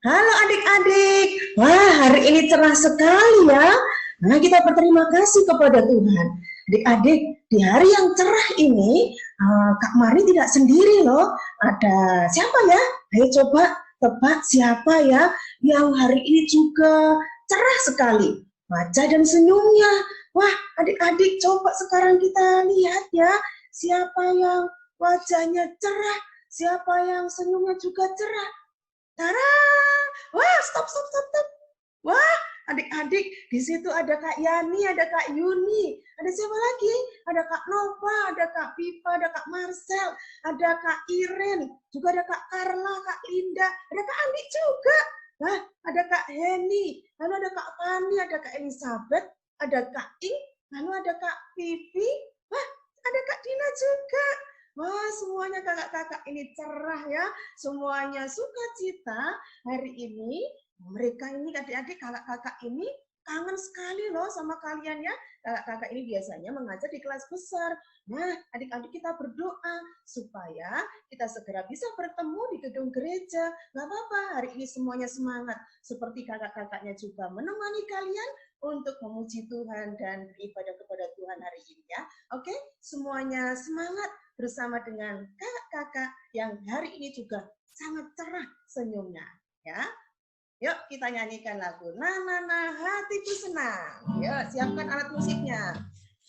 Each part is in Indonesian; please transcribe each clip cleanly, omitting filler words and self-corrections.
Halo adik-adik, wah hari ini cerah sekali ya. Nah kita berterima kasih kepada Tuhan. Adik-adik, di hari yang cerah ini, Kak Mari tidak sendiri loh. Ada siapa ya? Ayo coba tebak siapa ya yang hari ini juga cerah sekali. Wajah dan senyumnya. Wah adik-adik coba sekarang kita lihat ya. Siapa yang wajahnya cerah, siapa yang senyumnya juga cerah. Tara! Wah, stop, stop, stop, stop. Wah, adik-adik, di situ ada Kak Yani, ada Kak Yuni, ada siapa lagi? Ada Kak Nova, ada Kak Pipa, ada Kak Marcel, ada Kak Iren, juga ada Kak Carla, Kak Linda, ada Kak Andi juga. Wah, ada Kak Heni, lalu ada Kak Fani, ada Kak Elizabeth, ada Kak Ing, lalu ada Kak Vivi, wah, ada Kak Dina juga. Wah, semuanya kakak-kakak ini cerah ya, semuanya sukacita hari ini. Mereka ini adik-adik kakak-kakak ini kangen sekali loh sama kalian ya. Kakak-kakak ini biasanya mengajar di kelas besar. Nah, adik-adik kita berdoa supaya kita segera bisa bertemu di gedung gereja. Gak apa-apa, hari ini semuanya semangat. Seperti kakak-kakaknya juga menemani kalian untuk memuji Tuhan dan beribadah kepada Tuhan hari ini ya. Oke, semuanya semangat bersama dengan kakak-kakak yang hari ini juga sangat cerah senyumnya ya. Yuk kita nyanyikan lagu Na na na hatiku senang. Yuk siapkan alat musiknya.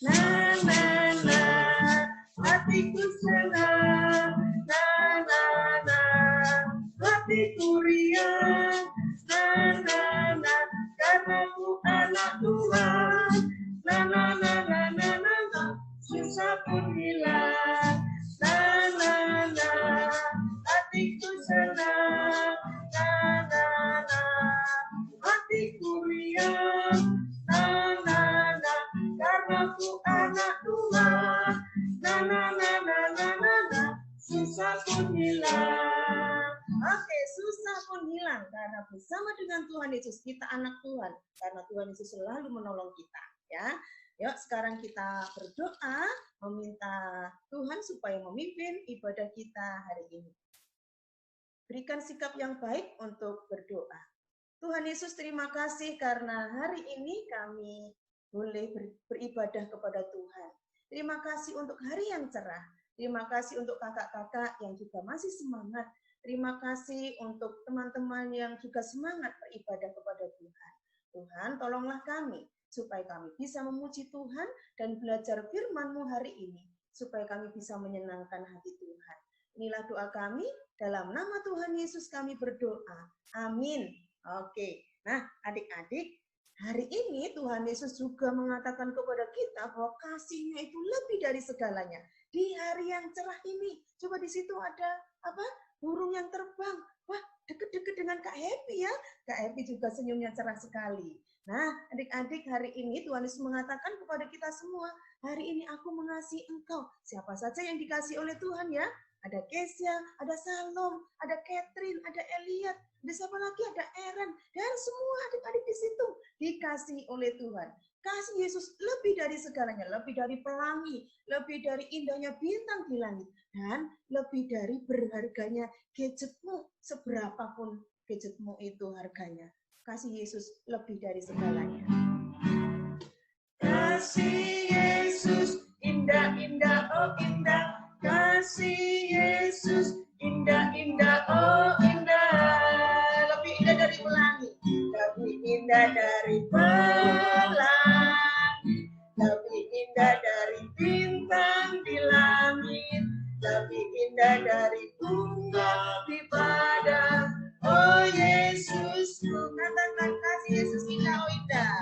Na na na hatiku senang. Na na na hatiku riang. Na na na karena ku anak Tuhan. Na na na na na na, na susah pun hilang. Na na na hatiku senang. Na na na hatiku riang. Na na na karena ku anak Tuhan. Na na na na na na, na susah pun hilang. Oke, susah pun hilang karena bersama dengan Tuhan Yesus kita anak Tuhan. Karena Tuhan Yesus selalu menolong kita, ya. Yuk sekarang kita berdoa meminta Tuhan supaya memimpin ibadah kita hari ini. Berikan sikap yang baik untuk berdoa. Tuhan Yesus terima kasih karena hari ini kami boleh beribadah kepada Tuhan. Terima kasih untuk hari yang cerah. Terima kasih untuk kakak-kakak yang juga masih semangat. Terima kasih untuk teman-teman yang juga semangat beribadah kepada Tuhan. Tuhan, tolonglah kami supaya kami bisa memuji Tuhan dan belajar firman-Mu hari ini, supaya kami bisa menyenangkan hati Tuhan. Inilah doa kami, dalam nama Tuhan Yesus kami berdoa. Amin. Oke, nah adik-adik, hari ini Tuhan Yesus juga mengatakan kepada kita bahwa kasih-Nya itu lebih dari segalanya. Di hari yang cerah ini, coba di situ ada apa? Burung yang terbang. Wah, deket-deket dengan Kak Happy ya. Kak Happy juga senyumnya cerah sekali. Nah, adik-adik hari ini Tuhan Yesus mengatakan kepada kita semua, hari ini aku mengasihi engkau. Siapa saja yang dikasih oleh Tuhan ya? Ada Kesia, ada Salom, ada Catherine, ada Elliot, ada siapa lagi? Ada Aaron, dan semua adik-adik di situ dikasih oleh Tuhan. Kasih Yesus lebih dari segalanya, lebih dari pelangi, lebih dari indahnya bintang di langit, dan lebih dari berharganya gadgetmu, seberapapun gadgetmu itu harganya. Kasih Yesus lebih dari segalanya. Kasih Yesus indah-indah, oh indah. Kasih Yesus indah-indah, oh indah. Lebih indah dari pelangi, lebih indah dari pelangi, lebih indah dari bintang di langit, lebih indah dari bunga di padang. Oh Yesus, katakan kasih Yesus indah, oh indah.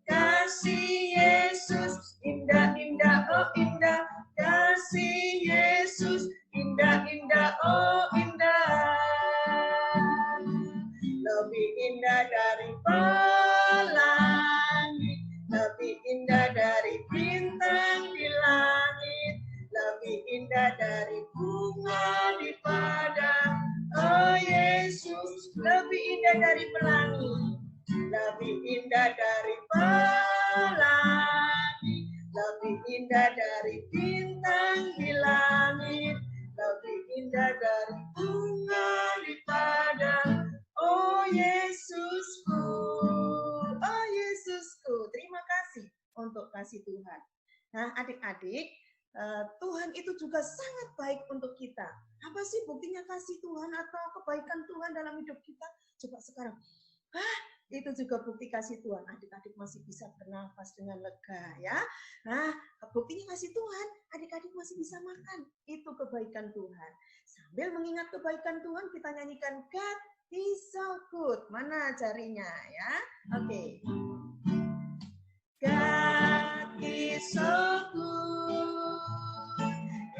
Kasih Yesus indah-indah, oh indah. Kasih Yesus indah-indah, oh indah. Lebih indah dari pelangi, lebih indah dari bintang di langit, lebih indah dari bunga di padang. Oh Yesus, lebih indah dari pelangi, lebih indah dari pelangi, lebih indah dari bintang di langit, lebih indah dari bunga di padang. kasih Tuhan. Nah, adik-adik, Tuhan itu juga sangat baik untuk kita. Apa sih buktinya kasih Tuhan atau kebaikan Tuhan dalam hidup kita? Coba sekarang. Itu juga bukti kasih Tuhan. Adik-adik masih bisa bernafas dengan lega ya. Nah, buktinya kasih Tuhan, adik-adik masih bisa makan. Itu kebaikan Tuhan. Sambil mengingat kebaikan Tuhan, kita nyanyikan God is so good. Mana jarinya ya? Oke. God is so good.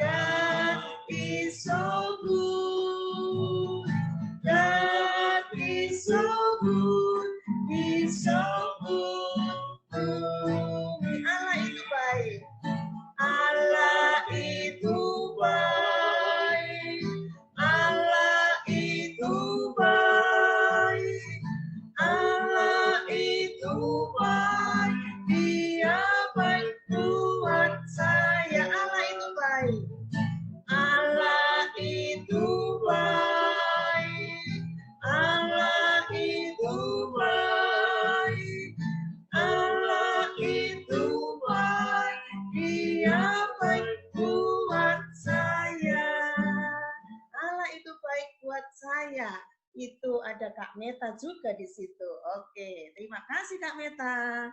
God is so good. God is so good. He's so good. Allah itu baik. Allah itu baik. Allah itu baik. Allah itu baik. Dia baik buat saya. Allah itu baik. Allah itu baik. Allah itu baik. Allah itu baik. Dia baik buat saya. Allah itu baik buat saya. Itu ada Kak Meta juga di situ. Oke, terima kasih Kak Meta.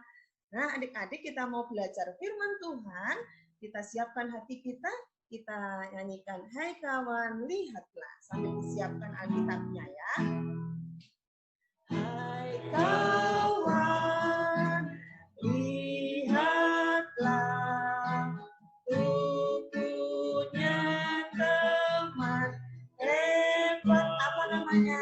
Nah, adik-adik kita mau belajar firman Tuhan. Kita siapkan hati kita. Kita nyanyikan, hai kawan, lihatlah. Sambil disiapkan Alkitabnya ya. Hai kawan, lihatlah. Ku punya teman hebat. Apa namanya?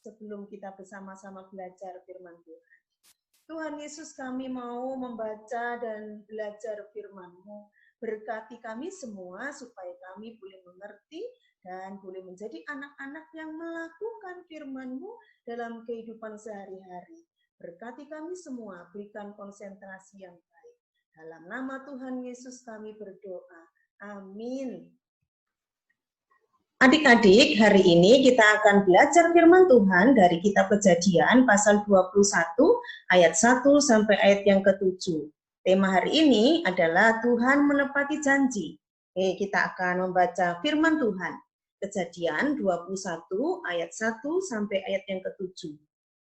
Sebelum kita bersama-sama belajar firman Tuhan. Tuhan Yesus, kami mau membaca dan belajar firman-Mu. Berkati kami semua supaya kami boleh mengerti dan boleh menjadi anak-anak yang melakukan firman-Mu dalam kehidupan sehari-hari. Berkati kami semua, berikan konsentrasi yang baik. Dalam nama Tuhan Yesus kami berdoa. Amin. Adik-adik, hari ini kita akan belajar firman Tuhan dari kitab Kejadian pasal 21 ayat 1 sampai ayat yang ke-7. Tema hari ini adalah Tuhan menepati janji. Kita akan membaca firman Tuhan. Kejadian 21 ayat 1 sampai ayat yang ke-7.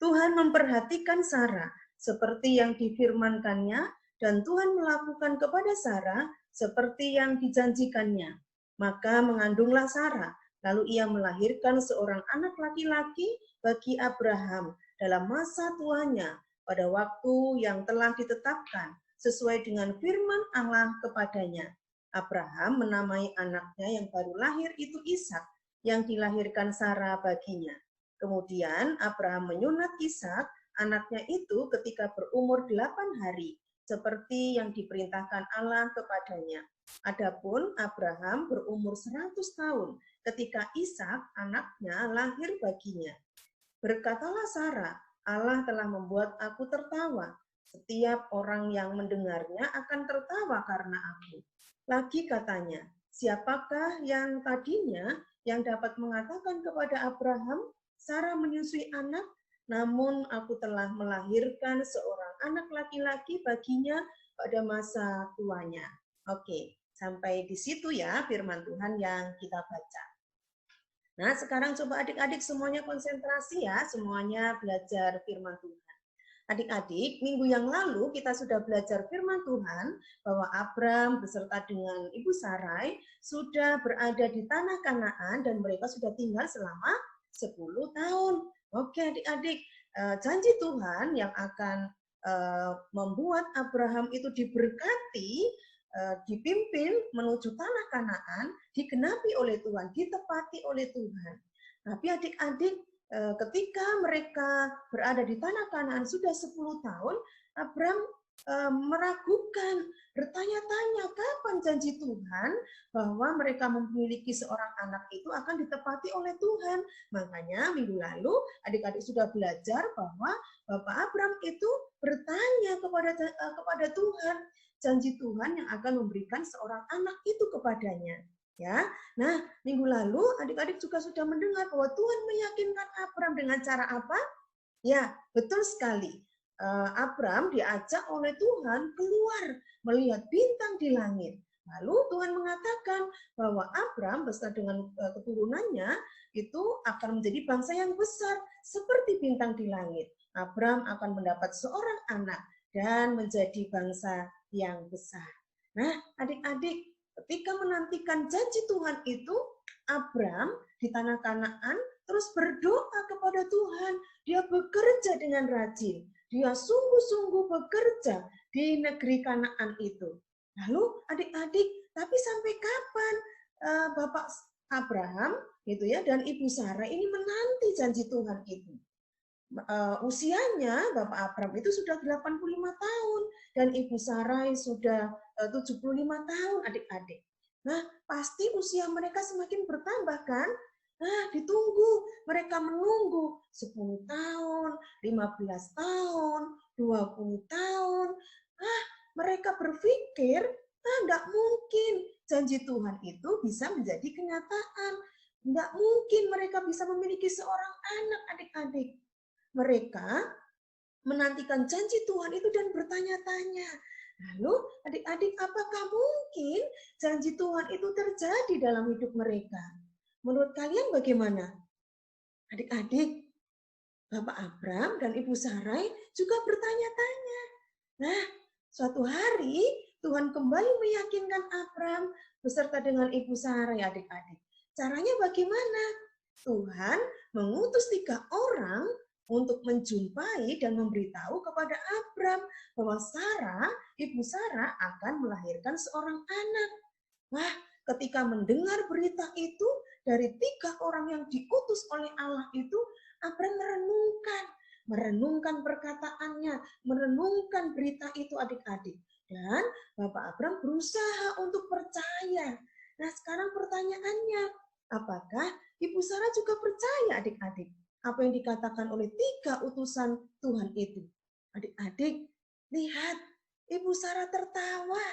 Tuhan memperhatikan Sarah seperti yang difirmankannya dan Tuhan melakukan kepada Sarah seperti yang dijanjikannya. Maka mengandunglah Sarah, lalu ia melahirkan seorang anak laki-laki bagi Abraham dalam masa tuanya pada waktu yang telah ditetapkan sesuai dengan firman Allah kepadanya. Abraham menamai anaknya yang baru lahir itu Ishak, yang dilahirkan Sarah baginya. Kemudian Abraham menyunat Ishak, anaknya itu ketika berumur 8 hari, seperti yang diperintahkan Allah kepadanya. Adapun Abraham berumur 100 tahun ketika Ishak anaknya lahir baginya. Berkatalah Sarah, Allah telah membuat aku tertawa. Setiap orang yang mendengarnya akan tertawa karena aku. Lagi katanya, siapakah yang tadinya yang dapat mengatakan kepada Abraham, Sarah menyusui anak, namun aku telah melahirkan seorang anak laki-laki baginya pada masa tuanya. Oke, sampai di situ ya firman Tuhan yang kita baca. Nah, sekarang coba adik-adik semuanya konsentrasi ya, semuanya belajar firman Tuhan. Adik-adik, minggu yang lalu kita sudah belajar firman Tuhan bahwa Abram beserta dengan Ibu Sarai sudah berada di tanah Kanaan dan mereka sudah tinggal selama 10 tahun. Oke adik-adik, janji Tuhan yang akan membuat Abraham itu diberkati, dipimpin menuju tanah Kanaan, digenapi oleh Tuhan, ditepati oleh Tuhan. Tapi adik-adik, ketika mereka berada di tanah Kanaan sudah 10 tahun, Abram meragukan, bertanya-tanya kapan janji Tuhan bahwa mereka memiliki seorang anak itu akan ditepati oleh Tuhan. Makanya minggu lalu adik-adik sudah belajar bahwa Bapak Abram itu bertanya kepada Tuhan, janji Tuhan yang akan memberikan seorang anak itu kepadanya. Ya, nah minggu lalu adik-adik juga sudah mendengar bahwa Tuhan meyakinkan Abram dengan cara apa? Ya, betul sekali. Abram diajak oleh Tuhan keluar melihat bintang di langit. Lalu Tuhan mengatakan bahwa Abram beserta dengan keturunannya itu akan menjadi bangsa yang besar seperti bintang di langit. Abram akan mendapat seorang anak dan menjadi bangsa yang besar. Nah, adik-adik, ketika menantikan janji Tuhan itu, Abram di tanah Kanaan terus berdoa kepada Tuhan. Dia bekerja dengan rajin. Dia sungguh-sungguh bekerja di negeri Kanaan itu. Lalu adik-adik, tapi sampai kapan Bapak Abraham gitu ya dan Ibu Sarah ini menanti janji Tuhan itu? Usianya Bapak Abram itu sudah 85 tahun dan Ibu Sarai sudah 75 tahun adik-adik. Nah, pasti usia mereka semakin bertambah kan? Nah, ditunggu. Mereka menunggu 10 tahun, 15 tahun, 20 tahun. Mereka berpikir, enggak mungkin janji Tuhan itu bisa menjadi kenyataan. Enggak mungkin mereka bisa memiliki seorang anak adik-adik. Mereka menantikan janji Tuhan itu dan bertanya-tanya. Lalu adik-adik, apakah mungkin janji Tuhan itu terjadi dalam hidup mereka? Menurut kalian bagaimana? Adik-adik, Bapak Abram dan Ibu Sarai juga bertanya-tanya. Nah, suatu hari Tuhan kembali meyakinkan Abram beserta dengan Ibu Sarai adik-adik. Caranya bagaimana? Tuhan mengutus 3 orang untuk menjumpai dan memberitahu kepada Abram bahwa Sarah, Ibu Sarah akan melahirkan seorang anak. Wah, ketika mendengar berita itu dari 3 orang yang diutus oleh Allah itu, Abram merenungkan perkataannya, merenungkan berita itu adik-adik. Dan Bapak Abram berusaha untuk percaya. Nah, sekarang pertanyaannya, apakah Ibu Sarah juga percaya adik-adik? Apa yang dikatakan oleh 3 utusan Tuhan itu. Adik-adik, lihat, Ibu Sarah tertawa.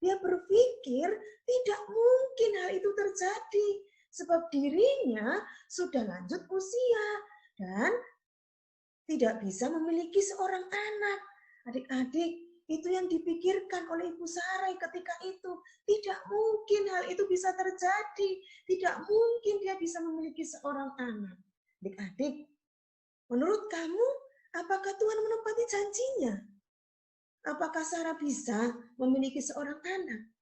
Dia berpikir tidak mungkin hal itu terjadi. Sebab dirinya sudah lanjut usia dan tidak bisa memiliki seorang anak. Adik-adik, itu yang dipikirkan oleh Ibu Sarai ketika itu. Tidak mungkin hal itu bisa terjadi. Tidak mungkin dia bisa memiliki seorang anak. Adik-adik, menurut kamu, apakah Tuhan menepati janjinya? Apakah Sarah bisa memiliki seorang anak?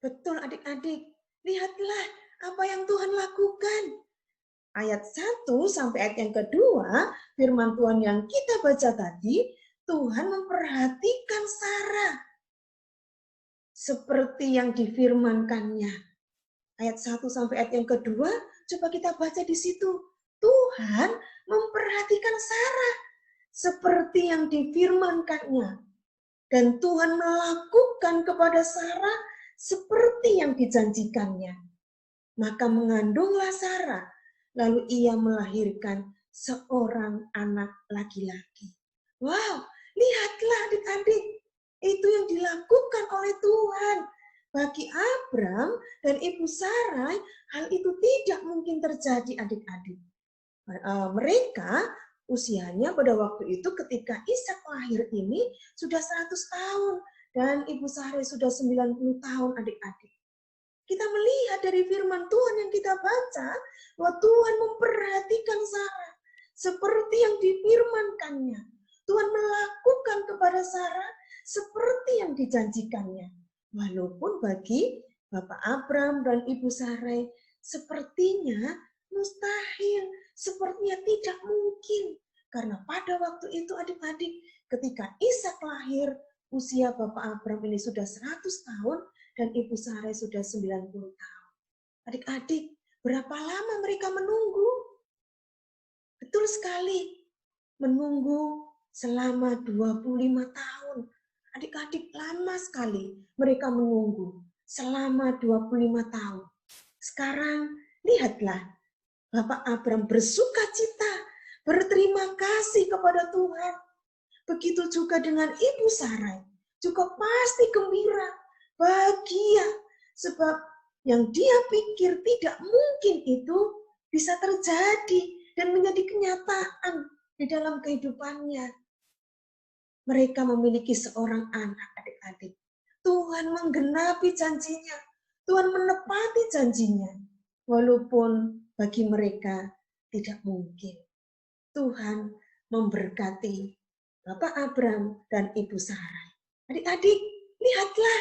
Betul adik-adik, lihatlah apa yang Tuhan lakukan. Ayat 1 sampai ayat yang kedua, firman Tuhan yang kita baca tadi, Tuhan memperhatikan Sarah seperti yang difirmankannya. Ayat 1 sampai ayat yang kedua, coba kita baca di situ. Tuhan memperhatikan Sarah seperti yang difirmankannya. Dan Tuhan melakukan kepada Sarah seperti yang dijanjikannya. Maka mengandunglah Sarah, lalu ia melahirkan seorang anak laki-laki. Wow, lihatlah adik-adik, itu yang dilakukan oleh Tuhan. Bagi Abram dan Ibu Sarai, hal itu tidak mungkin terjadi adik-adik. Mereka usianya pada waktu itu ketika Ishak lahir ini sudah 100 tahun dan Ibu Sarai sudah 90 tahun adik-adik. Kita melihat dari firman Tuhan yang kita baca, bahwa Tuhan memperhatikan Sarah seperti yang difirmankannya. Tuhan melakukan kepada Sarah seperti yang dijanjikannya. Walaupun bagi Bapak Abram dan Ibu Sarai sepertinya mustahil, sepertinya tidak mungkin. Karena pada waktu itu adik-adik, ketika Ishak lahir, usia Bapak Abram ini sudah 100 tahun dan Ibu Sarai sudah 90 tahun. Adik-adik, berapa lama mereka menunggu? Betul sekali, menunggu selama 25 tahun. Adik-adik, lama sekali mereka menunggu selama 25 tahun. Sekarang lihatlah, Bapak Abram bersuka cita, berterima kasih kepada Tuhan. Begitu juga dengan Ibu Sarai, juga pasti gembira, bahagia, sebab yang dia pikir tidak mungkin itu bisa terjadi dan menjadi kenyataan di dalam kehidupannya. Mereka memiliki seorang anak, adik-adik. Tuhan menggenapi janjinya. Tuhan menepati janjinya. Walaupun bagi mereka tidak mungkin. Tuhan memberkati Bapak Abram dan Ibu Sarai. Adik-adik, lihatlah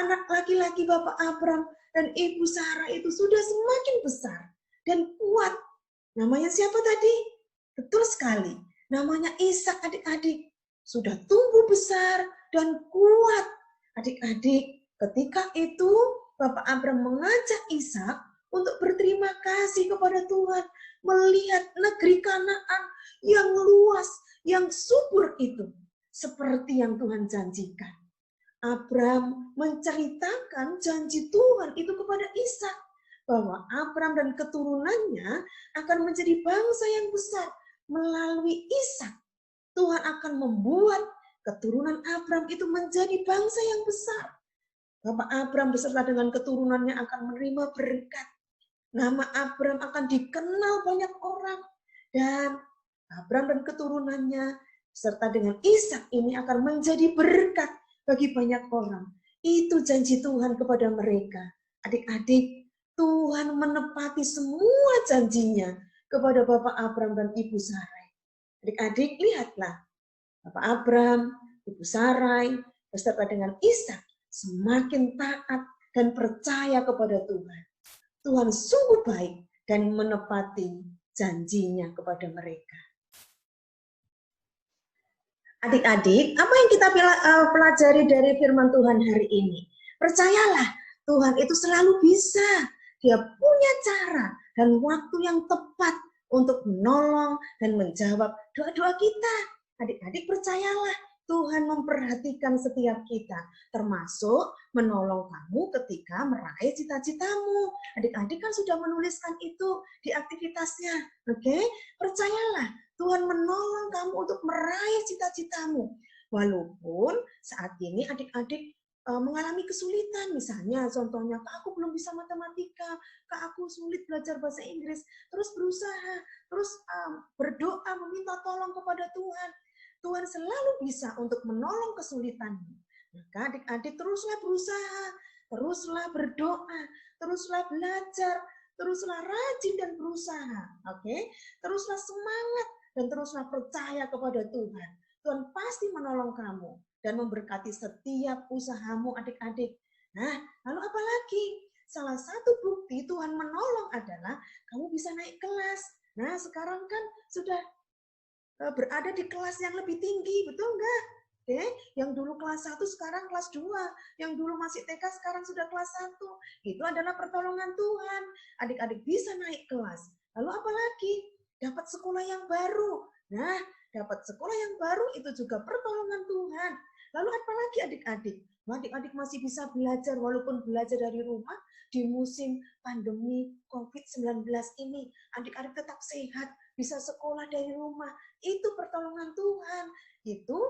anak laki-laki Bapak Abram dan Ibu Sarai itu sudah semakin besar dan kuat. Namanya siapa tadi? Betul sekali. Namanya Ishak, adik-adik. Sudah tumbuh besar dan kuat. Adik-adik, ketika itu Bapak Abram mengajak Ishak untuk berterima kasih kepada Tuhan, melihat negeri Kanaan yang luas, yang subur itu, seperti yang Tuhan janjikan. Abram menceritakan janji Tuhan itu kepada Ishak, bahwa Abram dan keturunannya akan menjadi bangsa yang besar. Melalui Ishak, Tuhan akan membuat keturunan Abram itu menjadi bangsa yang besar. Bapak Abram beserta dengan keturunannya akan menerima berkat. Nama Abram akan dikenal banyak orang. Dan Abram dan keturunannya serta dengan Ishak ini akan menjadi berkat bagi banyak orang. Itu janji Tuhan kepada mereka. Adik-adik, Tuhan menepati semua janjinya kepada Bapak Abram dan Ibu Sarai. Adik-adik, lihatlah. Bapak Abram, Ibu Sarai, beserta dengan Ishak semakin taat dan percaya kepada Tuhan. Tuhan sungguh baik dan menepati janjinya kepada mereka. Adik-adik, apa yang kita pelajari dari firman Tuhan hari ini? Percayalah, Tuhan itu selalu bisa. Dia punya cara dan waktu yang tepat untuk menolong dan menjawab doa-doa kita. Adik-adik, percayalah, Tuhan memperhatikan setiap kita, termasuk menolong kamu ketika meraih cita-citamu. Adik-adik kan sudah menuliskan itu di aktivitasnya, oke? Percayalah, Tuhan menolong kamu untuk meraih cita-citamu. Walaupun saat ini adik-adik mengalami kesulitan, misalnya contohnya, Kak aku belum bisa matematika, Kak aku sulit belajar bahasa Inggris, terus berusaha, terus berdoa meminta tolong kepada Tuhan. Tuhan selalu bisa untuk menolong kesulitanmu. Maka adik-adik teruslah berusaha, teruslah berdoa, teruslah belajar, teruslah rajin dan berusaha. Oke? Teruslah semangat dan teruslah percaya kepada Tuhan. Tuhan pasti menolong kamu dan memberkati setiap usahamu adik-adik. Nah, lalu apa lagi? Salah satu bukti Tuhan menolong adalah kamu bisa naik kelas. Nah, sekarang kan sudah berada di kelas yang lebih tinggi, betul enggak? Oke, yang dulu kelas 1 sekarang kelas 2, yang dulu masih TK sekarang sudah kelas 1. Itu adalah pertolongan Tuhan. Adik-adik bisa naik kelas. Lalu apa lagi? Dapat sekolah yang baru. Nah, dapat sekolah yang baru itu juga pertolongan Tuhan. Lalu apa lagi adik-adik? Adik-adik masih bisa belajar walaupun belajar dari rumah di musim pandemi COVID-19 ini. Adik-adik tetap sehat, bisa sekolah dari rumah. Itu pertolongan Tuhan. Itu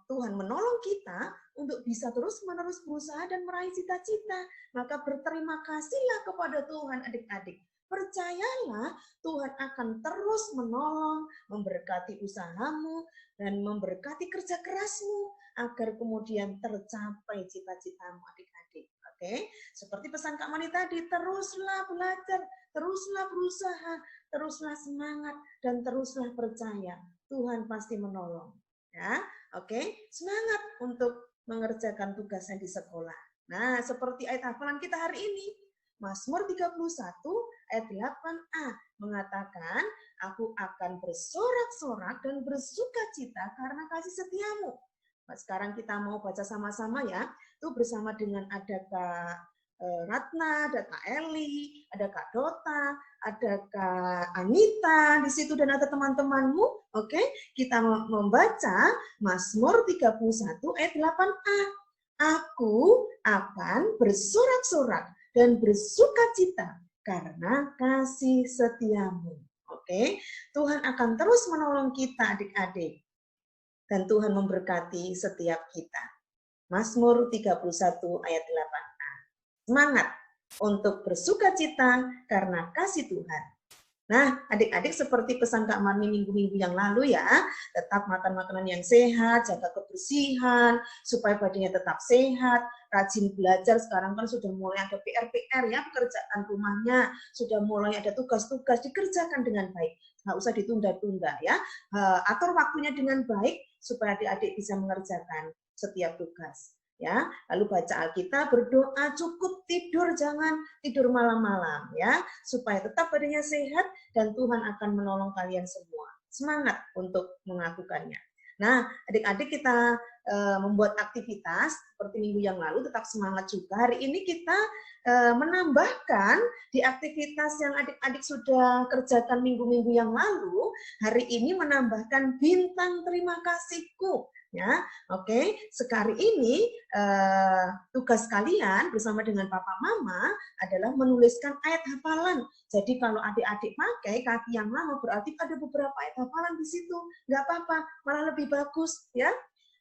Tuhan menolong kita untuk bisa terus-menerus berusaha dan meraih cita-cita. Maka berterima kasihlah kepada Tuhan adik-adik. Percayalah Tuhan akan terus menolong, memberkati usahamu, dan memberkati kerja kerasmu agar kemudian tercapai cita-citamu adik-adik. Oke, seperti pesan Kak Mani tadi, teruslah belajar, teruslah berusaha, teruslah semangat, dan teruslah percaya. Tuhan pasti menolong. Ya, oke, semangat untuk mengerjakan tugasnya di sekolah. Nah, seperti ayat hafalan kita hari ini, Mazmur 31 ayat 8a mengatakan, aku akan bersorak-sorak dan bersuka cita karena kasih setiamu. Nah, sekarang kita mau baca sama-sama ya. Itu bersama dengan ada Kak Ratna, ada Kak Eli, ada Kak Dota, ada Kak Anita di situ dan ada teman-temanmu. Oke, kita membaca Mazmur 31 ayat 8a. Aku akan bersorak-sorak dan bersuka cita karena kasih setiamu. Oke, Tuhan akan terus menolong kita adik-adik. Dan Tuhan memberkati setiap kita. Mazmur 31 ayat 8a. Semangat untuk bersuka cita karena kasih Tuhan. Nah, adik-adik seperti pesan Kak Mani minggu-minggu yang lalu ya, tetap makan makanan yang sehat, jaga kebersihan, supaya badannya tetap sehat, rajin belajar. Sekarang kan sudah mulai ada PR-PR ya, pekerjaan rumahnya, sudah mulai ada tugas-tugas, dikerjakan dengan baik. Nggak usah ditunda-tunda ya, atur waktunya dengan baik, supaya adik-adik bisa mengerjakan setiap tugas. Ya, lalu baca Alkitab, berdoa, cukup tidur, jangan tidur malam-malam ya, supaya tetap badannya sehat dan Tuhan akan menolong kalian semua. Semangat untuk melakukannya. Nah, adik-adik kita membuat aktivitas seperti minggu yang lalu, tetap semangat juga. Hari ini kita menambahkan di aktivitas yang adik-adik sudah kerjakan minggu-minggu yang lalu, hari ini menambahkan bintang terima kasihku. Ya, oke. Sekali ini tugas kalian bersama dengan Papa Mama adalah menuliskan ayat hafalan. Jadi kalau adik-adik pakai kaki yang lama berarti ada beberapa ayat hafalan di situ. Nggak apa-apa, malah lebih bagus ya.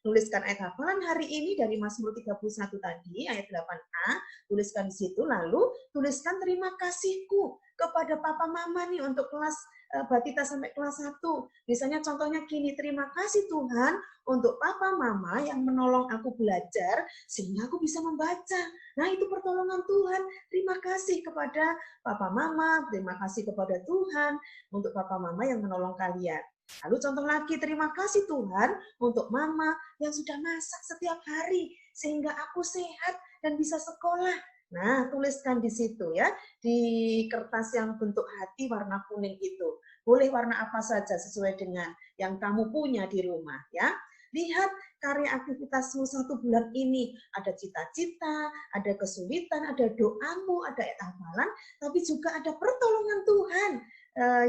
Tuliskan ayat hafalan hari ini dari Mazmur 31 tadi, ayat 8a, tuliskan di situ, lalu tuliskan terima kasihku kepada Papa Mama nih untuk kelas Batita sampai kelas 1. Misalnya contohnya gini, terima kasih Tuhan untuk Papa Mama yang menolong aku belajar sehingga aku bisa membaca. Nah, itu pertolongan Tuhan. Terima kasih kepada Papa Mama, terima kasih kepada Tuhan untuk Papa Mama yang menolong kalian. Lalu contoh lagi, terima kasih Tuhan untuk Mama yang sudah masak setiap hari sehingga aku sehat dan bisa sekolah. Nah, tuliskan di situ ya, di kertas yang bentuk hati warna kuning itu. Boleh warna apa saja sesuai dengan yang kamu punya di rumah ya. Lihat karya aktivitasmu 1 bulan ini. Ada cita-cita, ada kesulitan, ada doamu, ada ayat hafalan, tapi juga ada pertolongan Tuhan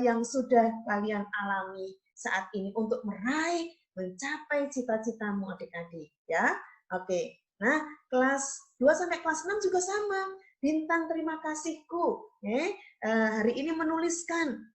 yang sudah kalian alami saat ini untuk meraih, mencapai cita-citamu adik-adik ya. Oke. Nah, kelas 2 sampai kelas 6 juga sama. Bintang terima kasihku. Hari ini menuliskan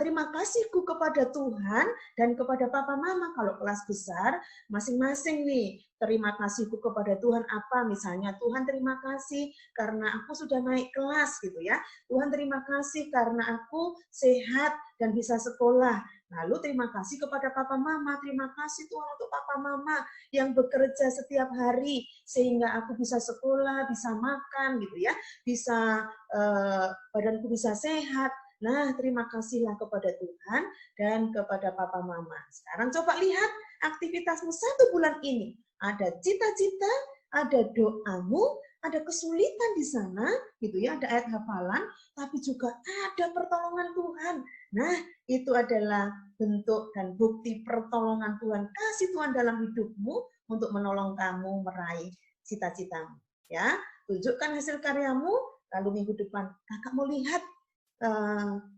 terima kasihku kepada Tuhan dan kepada Papa Mama. Kalau kelas besar, masing-masing nih. Terima kasihku kepada Tuhan apa? Misalnya, Tuhan terima kasih karena aku sudah naik kelas gitu ya. Tuhan terima kasih karena aku sehat dan bisa sekolah. Lalu terima kasih kepada Papa Mama, terima kasih Tuhan untuk Papa Mama yang bekerja setiap hari sehingga aku bisa sekolah, bisa makan gitu ya, bisa badanku bisa sehat. Nah, terima kasihlah kepada Tuhan dan kepada Papa Mama. Sekarang coba lihat aktivitasmu 1 bulan ini. Ada cita-cita, ada doamu, ada kesulitan di sana, gitu ya, ada ayat hafalan, tapi juga ada pertolongan Tuhan. Nah, itu adalah bentuk dan bukti pertolongan Tuhan, kasih Tuhan dalam hidupmu untuk menolong kamu meraih cita-citamu. Ya, tunjukkan hasil karyamu, lalu minggu depan kakak mau lihat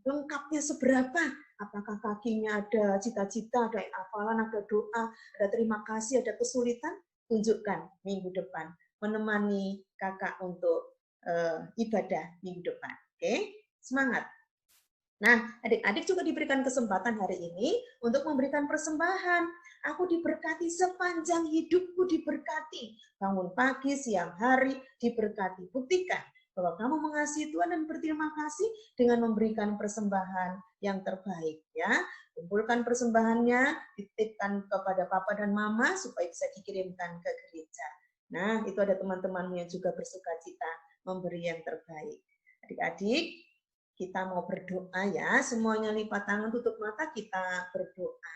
lengkapnya seberapa. Apakah kakinya ada cita-cita, ada ayat hafalan, ada doa, ada terima kasih, ada kesulitan? Tunjukkan minggu depan, menemani kakak untuk ibadah minggu depan. Oke, semangat. Nah, adik-adik juga diberikan kesempatan hari ini untuk memberikan persembahan. Aku diberkati sepanjang hidupku diberkati. Bangun pagi, siang hari diberkati. Buktikan bahwa kamu mengasihi Tuhan dan berterima kasih dengan memberikan persembahan yang terbaik. Ya, kumpulkan persembahannya, titipkan kepada Papa dan Mama supaya bisa dikirimkan ke gereja. Nah, itu ada teman-temanmu yang juga bersuka cita memberi yang terbaik. Adik-adik, kita mau berdoa ya. Semuanya lipat tangan, tutup mata, kita berdoa.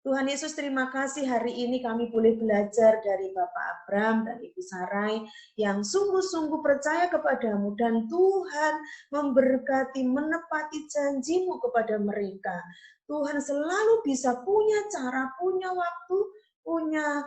Tuhan Yesus, terima kasih hari ini kami boleh belajar dari Bapak Abram dan Ibu Sarai yang sungguh-sungguh percaya kepadamu, dan Tuhan memberkati, menepati janjimu kepada mereka. Tuhan selalu bisa punya cara, punya waktu, punya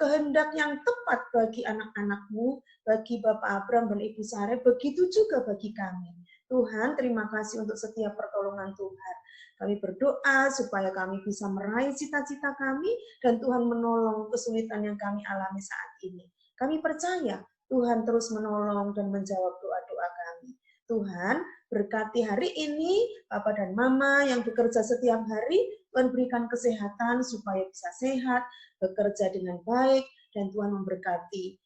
kehendak yang tepat bagi anak-anakmu, bagi Bapak Abram dan Ibu Sarai, begitu juga bagi kami. Tuhan, terima kasih untuk setiap pertolongan Tuhan. Kami berdoa supaya kami bisa meraih cita-cita kami dan Tuhan menolong kesulitan yang kami alami saat ini. Kami percaya Tuhan terus menolong dan menjawab doa-doa kami. Tuhan, berkati hari ini Papa dan Mama yang bekerja setiap hari, Tuhan berikan kesehatan supaya bisa sehat, bekerja dengan baik, dan Tuhan memberkati.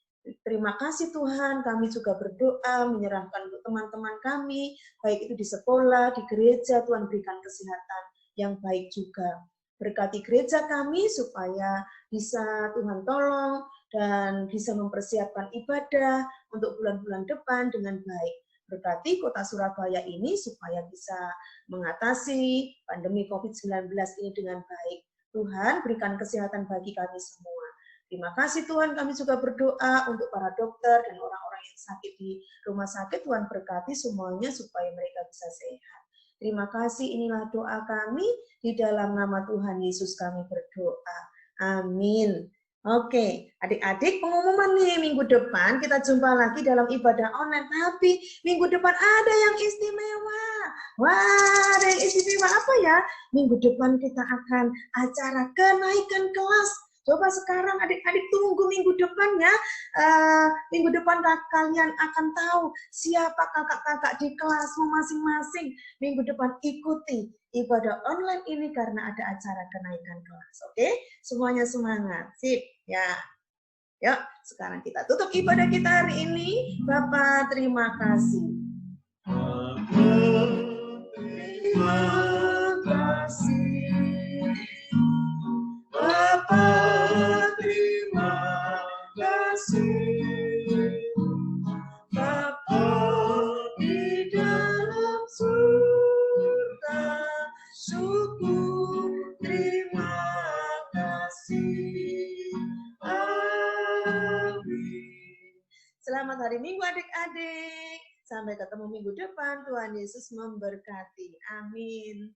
Terima kasih Tuhan, kami juga berdoa menyerahkan untuk teman-teman kami, baik itu di sekolah, di gereja, Tuhan berikan kesehatan yang baik juga. Berkati gereja kami supaya bisa Tuhan tolong dan bisa mempersiapkan ibadah untuk bulan-bulan depan dengan baik. Berkati kota Surabaya ini supaya bisa mengatasi pandemi COVID-19 ini dengan baik. Tuhan berikan kesehatan bagi kami semua. Terima kasih Tuhan, kami juga berdoa untuk para dokter dan orang-orang yang sakit di rumah sakit. Tuhan berkati semuanya supaya mereka bisa sehat. Terima kasih, inilah doa kami. Di dalam nama Tuhan Yesus kami berdoa. Amin. Oke, adik-adik, pengumuman nih, minggu depan kita jumpa lagi dalam ibadah online. Tapi minggu depan ada yang istimewa. Wah, ada yang istimewa apa ya? Minggu depan kita akan acara kenaikan kelas. Coba sekarang adik-adik tunggu minggu depan ya. Minggu depan kalian akan tahu siapa kakak-kakak di kelasmu masing-masing. Minggu depan ikuti ibadah online ini karena ada acara kenaikan kelas. Oke? Semuanya semangat. Sip. Ya. Yuk, sekarang kita tutup ibadah kita hari ini. Bapak, terima kasih. Terima kasih. Bapa, terima kasih. Bapa di dalam surga, syukur, terima kasih. Amin. Selamat hari Minggu adik-adik. Sampai ketemu minggu depan. Tuhan Yesus memberkati. Amin.